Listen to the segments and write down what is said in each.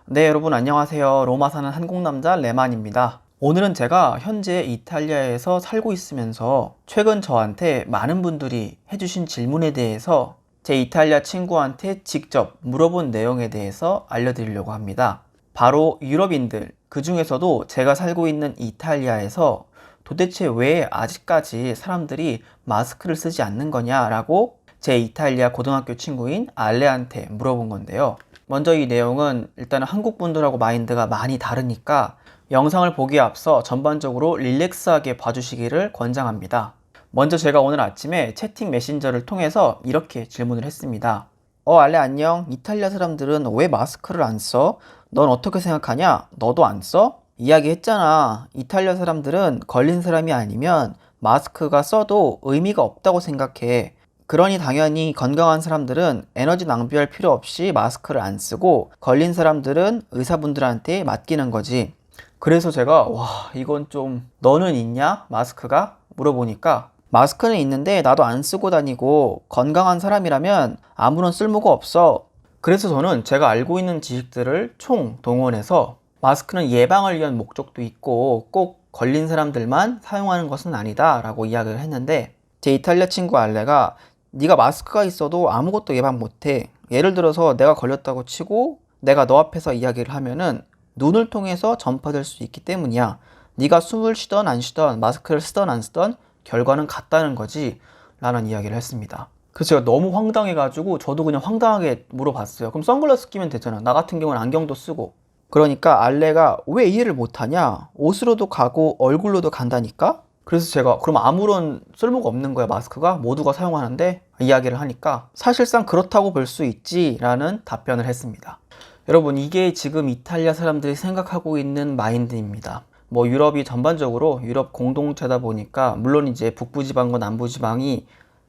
네, 여러분 안녕하세요. 로마 사는 한국 남자 레만입니다. 오늘은 제가 현재 이탈리아에서 살고 있으면서 최근 저한테 많은 분들이 해주신 질문에 대해서 제 이탈리아 친구한테 직접 물어본 내용에 대해서 알려드리려고 합니다. 바로 유럽인들, 그 중에서도 제가 살고 있는 이탈리아에서 도대체 왜 아직까지 사람들이 마스크를 쓰지 않는 거냐라고 제 이탈리아 고등학교 친구인 알레한테 물어본 건데요. 먼저 이 내용은 일단은 한국 분들하고 마인드가 많이 다르니까 영상을 보기에 앞서 전반적으로 릴렉스하게 봐주시기를 권장합니다. 먼저 제가 오늘 아침에 채팅 메신저를 통해서 이렇게 질문을 했습니다. 알레 안녕. 이탈리아 사람들은 왜 마스크를 안 써? 넌 어떻게 생각하냐? 너도 안 써? 이야기했잖아. 이탈리아 사람들은 걸린 사람이 아니면 마스크가 써도 의미가 없다고 생각해. 그러니 당연히 건강한 사람들은 에너지 낭비할 필요 없이 마스크를 안 쓰고 걸린 사람들은 의사분들한테 맡기는 거지. 그래서 제가 이건 좀 너는 있냐? 마스크가? 물어보니까 마스크는 있는데 나도 안 쓰고 다니고 건강한 사람이라면 아무런 쓸모가 없어. 그래서 저는 제가 알고 있는 지식들을 총 동원해서 마스크는 예방을 위한 목적도 있고 꼭 걸린 사람들만 사용하는 것은 아니다 라고 이야기를 했는데 제 이탈리아 친구 알레가 네가 마스크가 있어도 아무것도 예방 못해. 예를 들어서 내가 걸렸다고 치고 내가 너 앞에서 이야기를 하면은 눈을 통해서 전파될 수 있기 때문이야. 네가 숨을 쉬던 안 쉬던 마스크를 쓰던 안 쓰던 결과는 같다는 거지 라는 이야기를 했습니다. 그래서 제가 너무 황당해가지고 저도 그냥 황당하게 물어봤어요. 그럼 선글라스 끼면 되잖아. 나 같은 경우는 안경도 쓰고. 그러니까 알레가 왜 이해를 못하냐? 옷으로도 가고 얼굴로도 간다니까? 그래서 제가 그럼 아무런 쓸모가 없는 거야 마스크가? 모두가 사용하는데? 이야기를 하니까 사실상 그렇다고 볼 수 있지 라는 답변을 했습니다. 여러분 이게 지금 이탈리아 사람들이 생각하고 있는 마인드입니다. 뭐 유럽이 전반적으로 유럽 공동체다 보니까 물론 이제 북부지방과 남부지방이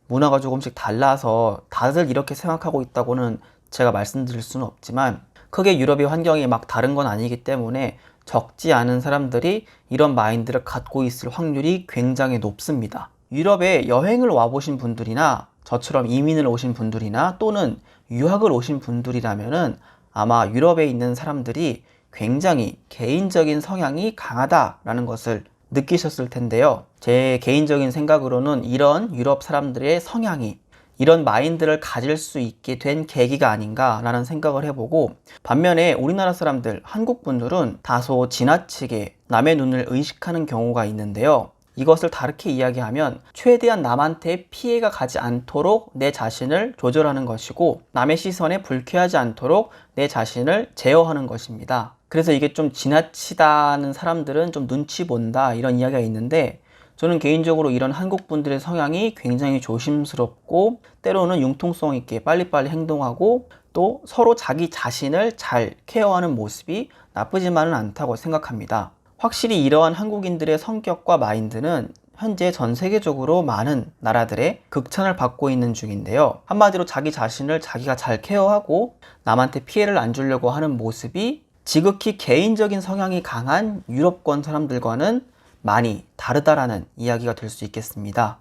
문화가 조금씩 달라서 다들 이렇게 생각하고 있다고는 제가 말씀드릴 수는 없지만 크게 유럽의 환경이 막 다른 건 아니기 때문에 적지 않은 사람들이 이런 마인드를 갖고 있을 확률이 굉장히 높습니다. 유럽에 여행을 와보신 분들이나 저처럼 이민을 오신 분들이나 또는 유학을 오신 분들이라면은 아마 유럽에 있는 사람들이 굉장히 개인적인 성향이 강하다라는 것을 느끼셨을 텐데요. 제 개인적인 생각으로는 이런 유럽 사람들의 성향이 이런 마인드를 가질 수 있게 된 계기가 아닌가라는 생각을 해보고 반면에 우리나라 사람들, 한국 분들은 다소 지나치게 남의 눈을 의식하는 경우가 있는데요. 이것을 다르게 이야기하면 최대한 남한테 피해가 가지 않도록 내 자신을 조절하는 것이고 남의 시선에 불쾌하지 않도록 내 자신을 제어하는 것입니다. 그래서 이게 좀 지나치다는 사람들은 좀 눈치 본다 이런 이야기가 있는데 저는 개인적으로 이런 한국 분들의 성향이 굉장히 조심스럽고 때로는 융통성 있게 빨리빨리 행동하고 또 서로 자기 자신을 잘 케어하는 모습이 나쁘지만은 않다고 생각합니다. 확실히 이러한 한국인들의 성격과 마인드는 현재 전 세계적으로 많은 나라들의 극찬을 받고 있는 중인데요. 한마디로 자기 자신을 자기가 잘 케어하고 남한테 피해를 안 주려고 하는 모습이 지극히 개인적인 성향이 강한 유럽권 사람들과는 많이 다르다라는 이야기가 될 수 있겠습니다.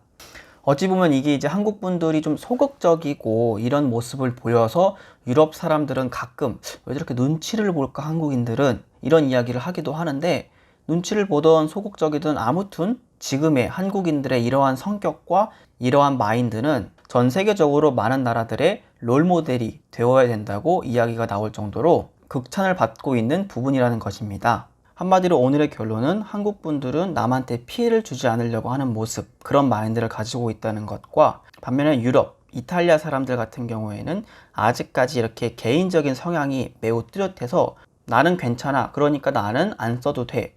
어찌 보면 이게 이제 한국 분들이 좀 소극적이고 이런 모습을 보여서 유럽 사람들은 가끔 왜 저렇게 눈치를 볼까 한국인들은 이런 이야기를 하기도 하는데 눈치를 보던 소극적이든 아무튼 지금의 한국인들의 이러한 성격과 이러한 마인드는 전 세계적으로 많은 나라들의 롤모델이 되어야 된다고 이야기가 나올 정도로 극찬을 받고 있는 부분이라는 것입니다. 한마디로 오늘의 결론은 한국 분들은 남한테 피해를 주지 않으려고 하는 모습, 그런 마인드를 가지고 있다는 것과 반면에 유럽, 이탈리아 사람들 같은 경우에는 아직까지 이렇게 개인적인 성향이 매우 뚜렷해서 나는 괜찮아, 그러니까 나는 안 써도 돼,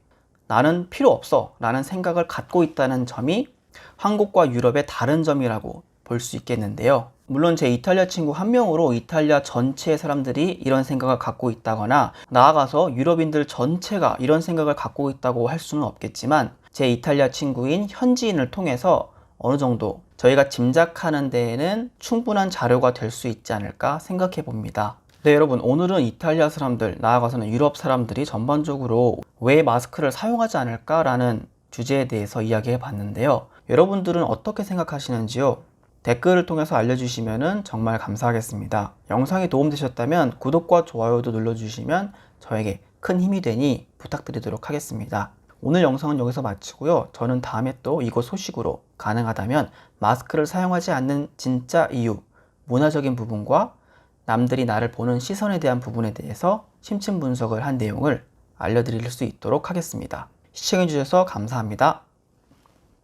나는 필요 없어 라는 생각을 갖고 있다는 점이 한국과 유럽의 다른 점이라고 볼 수 있겠는데요. 물론 제 이탈리아 친구 한 명으로 이탈리아 전체의 사람들이 이런 생각을 갖고 있다거나 나아가서 유럽인들 전체가 이런 생각을 갖고 있다고 할 수는 없겠지만 제 이탈리아 친구인 현지인을 통해서 어느 정도 저희가 짐작하는 데에는 충분한 자료가 될 수 있지 않을까 생각해 봅니다. 네, 여러분 오늘은 이탈리아 사람들, 나아가서는 유럽 사람들이 전반적으로 왜 마스크를 사용하지 않을까라는 주제에 대해서 이야기해 봤는데요. 여러분들은 어떻게 생각하시는지요? 댓글을 통해서 알려주시면 정말 감사하겠습니다. 영상이 도움되셨다면 구독과 좋아요도 눌러주시면 저에게 큰 힘이 되니 부탁드리도록 하겠습니다. 오늘 영상은 여기서 마치고요. 저는 다음에 또 이거 소식으로 가능하다면 마스크를 사용하지 않는 진짜 이유, 문화적인 부분과 남들이 나를 보는 시선에 대한 부분에 대해서 심층 분석을 한 내용을 알려드릴 수 있도록 하겠습니다. 시청해주셔서 감사합니다.